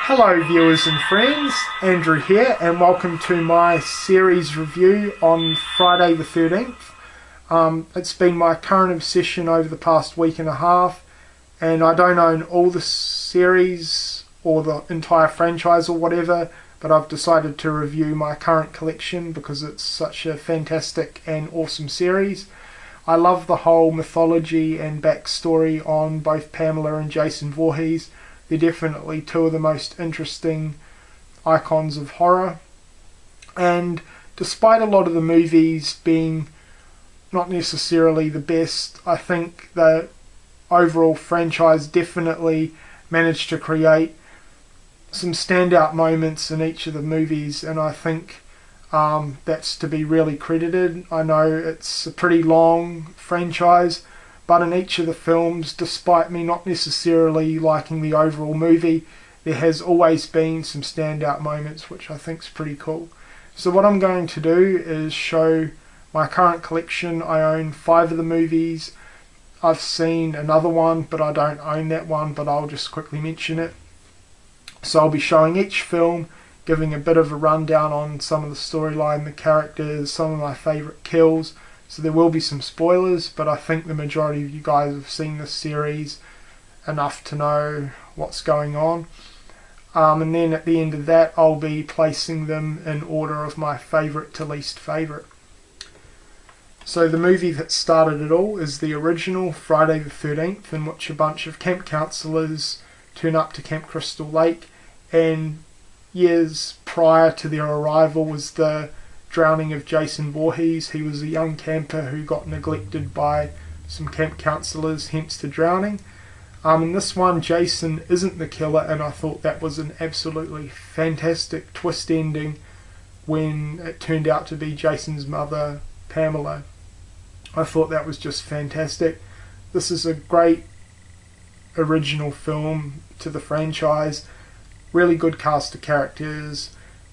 Hello viewers and friends, Andrew here and welcome to my series review on Friday the 13th. It's been my current obsession over the past week and a half, and I don't own all the series or the entire franchise or whatever, but I've decided to review my current collection because it's such a fantastic and awesome series. I love the whole mythology and backstory on both Pamela and Jason Voorhees. They're definitely two of the most interesting icons of horror. And despite a lot of the movies being not necessarily the best, I think the overall franchise definitely managed to create some standout moments in each of the movies, and I think that's to be really credited. I know it's a pretty long franchise, but in each of the films, despite me not necessarily liking the overall movie, there has always been some standout moments, which I think is pretty cool. So what I'm going to do is show my current collection. I own 5 of the movies. I've seen another one, but I don't own that one, but I'll just quickly mention it. So I'll be showing each film, giving a bit of a rundown on some of the storyline, the characters, some of my favourite kills. So there will be some spoilers, but I think the majority of you guys have seen this series enough to know what's going on. And then at the end of that, I'll be placing them in order of my favourite to least favourite. So the movie that started it all is the original Friday the 13th, in which a bunch of camp counsellors turn up to Camp Crystal Lake, and years prior to their arrival was the drowning of Jason Voorhees. He was a young camper who got neglected by some camp counsellors, hence the drowning. In this one, Jason isn't the killer, and I thought that was an absolutely fantastic twist ending when it turned out to be Jason's mother, Pamela. I thought that was just fantastic. This is a great original film to the franchise. Really good cast of characters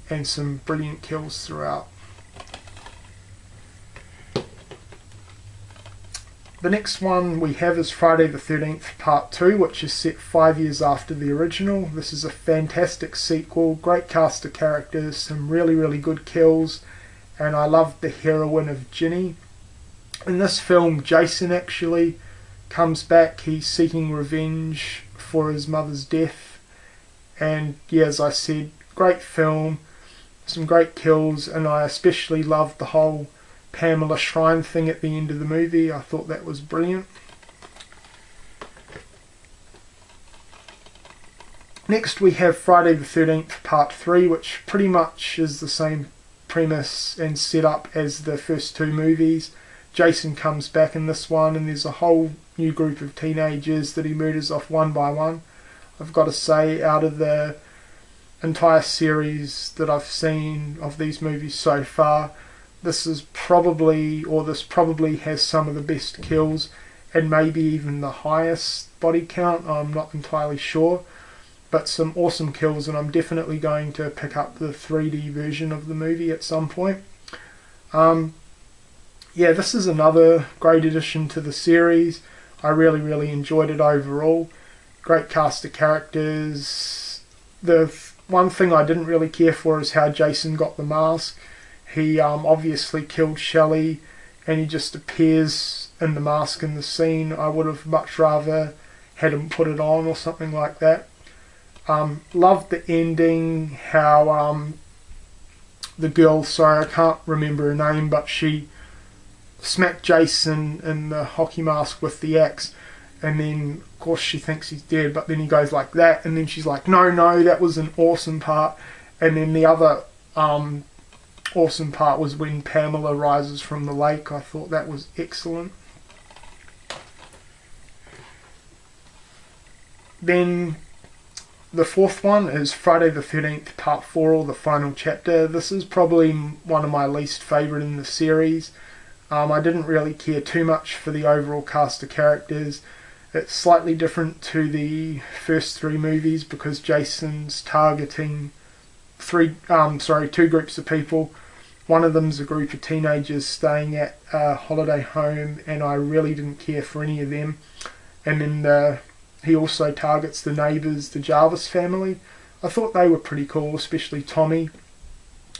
and some brilliant kills throughout. The next one we have is Friday the 13th Part 2, which is set 5 years after the original. This is a fantastic sequel, great cast of characters, some really good kills, and I loved the heroine of Ginny. In this film, Jason actually comes back. He's seeking revenge for his mother's death, and yeah, as I said, great film, some great kills, and I especially loved the whole Pamela shrine thing at the end of the movie. I thought that was brilliant. Next we have Friday the 13th Part 3, which pretty much is the same premise and setup as the first 2 movies. Jason comes back in this one, and there's a whole new group of teenagers that he murders off one by one. I've got to say, out of the entire series that I've seen of these movies so far, this probably has some of the best kills, and maybe even the highest body count. I'm not entirely sure, but some awesome kills, and I'm definitely going to pick up the 3D version of the movie at some point. Yeah, this is another great addition to the series. I really enjoyed it overall. Great cast of characters. The one thing I didn't really care for is how Jason got the mask. He obviously killed Shelley, and he just appears in the mask in the scene. I would have much rather had him put it on or something like that. Loved the ending, how the girl, sorry I can't remember her name, but she smacked Jason in the hockey mask with the axe, and then of course she thinks he's dead, but then he goes like that, and then she's like, no, that was an awesome part. And then the other awesome part was when Pamela rises from the lake. I thought that was excellent. Then the 4th one is Friday the 13th Part 4, or the final chapter. This is probably one of my least favourite in the series. I didn't really care too much for the overall cast of characters. It's slightly different to the first 3 movies because Jason's targeting 2 groups of people. One of them's a group of teenagers staying at a holiday home, and I really didn't care for any of them. And then he also targets the neighbours, the Jarvis family. I thought they were pretty cool, especially Tommy.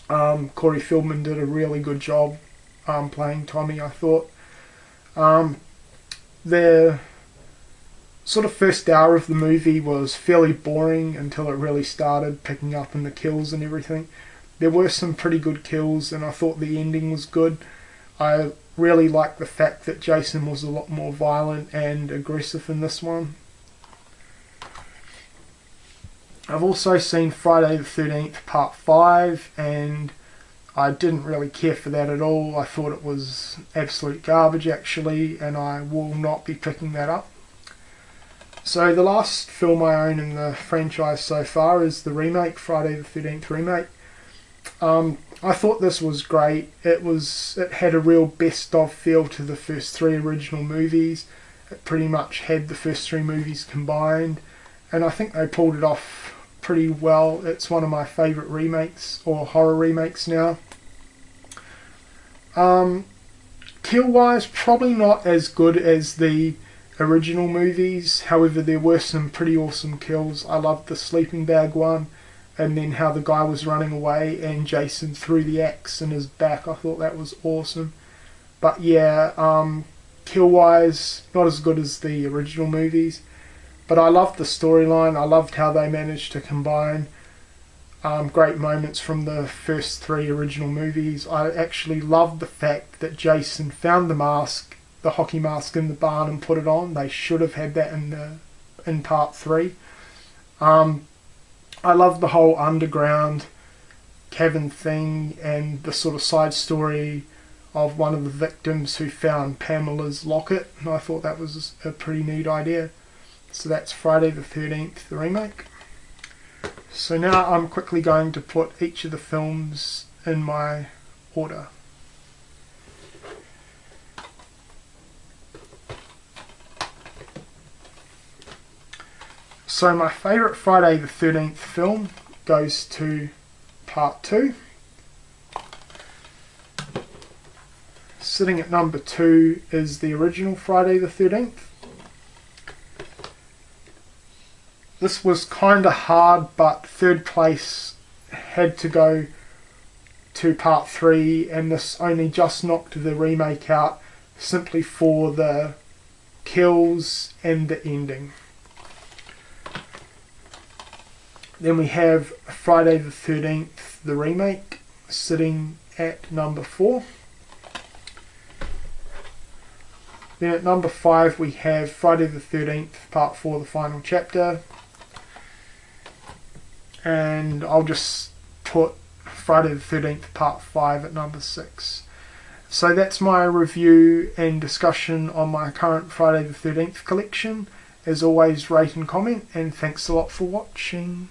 Corey Feldman did a really good job playing Tommy, I thought. The sort of first hour of the movie was fairly boring until it really started picking up in the kills and everything. There were some pretty good kills, and I thought the ending was good. I really liked the fact that Jason was a lot more violent and aggressive in this one. I've also seen Friday the 13th Part 5, and I didn't really care for that at all. I thought it was absolute garbage actually, and I will not be picking that up. So the last film I own in the franchise so far is the remake, Friday the 13th remake. I thought this was great. It had a real best of feel to the first three original movies. It pretty much had the first three movies combined, and I think they pulled it off pretty well. It's one of my favourite remakes, or horror remakes now. Kill wise, probably not as good as the original movies. However, there were some pretty awesome kills. I loved the sleeping bag one, and then how the guy was running away and Jason threw the axe in his back. I thought that was awesome. But yeah, kill wise, not as good as the original movies. But I loved the storyline. I loved how they managed to combine great moments from the first three original movies. I actually loved the fact that Jason found the mask, the hockey mask, in the barn and put it on. They should have had that in part 3. I love the whole underground cabin thing and the sort of side story of one of the victims who found Pamela's locket, and I thought that was a pretty neat idea. So that's Friday the 13th, the remake. So now I'm quickly going to put each of the films in my order. So my favourite Friday the 13th film goes to Part 2. Sitting at number 2 is the original Friday the 13th. This was kind of hard, but third place had to go to Part 3, and this only just knocked the remake out simply for the kills and the ending. Then we have Friday the 13th, the remake, sitting at number 4. Then at number 5 we have Friday the 13th, Part 4, the final chapter. And I'll just put Friday the 13th Part 5 at number 6. So that's my review and discussion on my current Friday the 13th collection. As always, rate and comment, and thanks a lot for watching.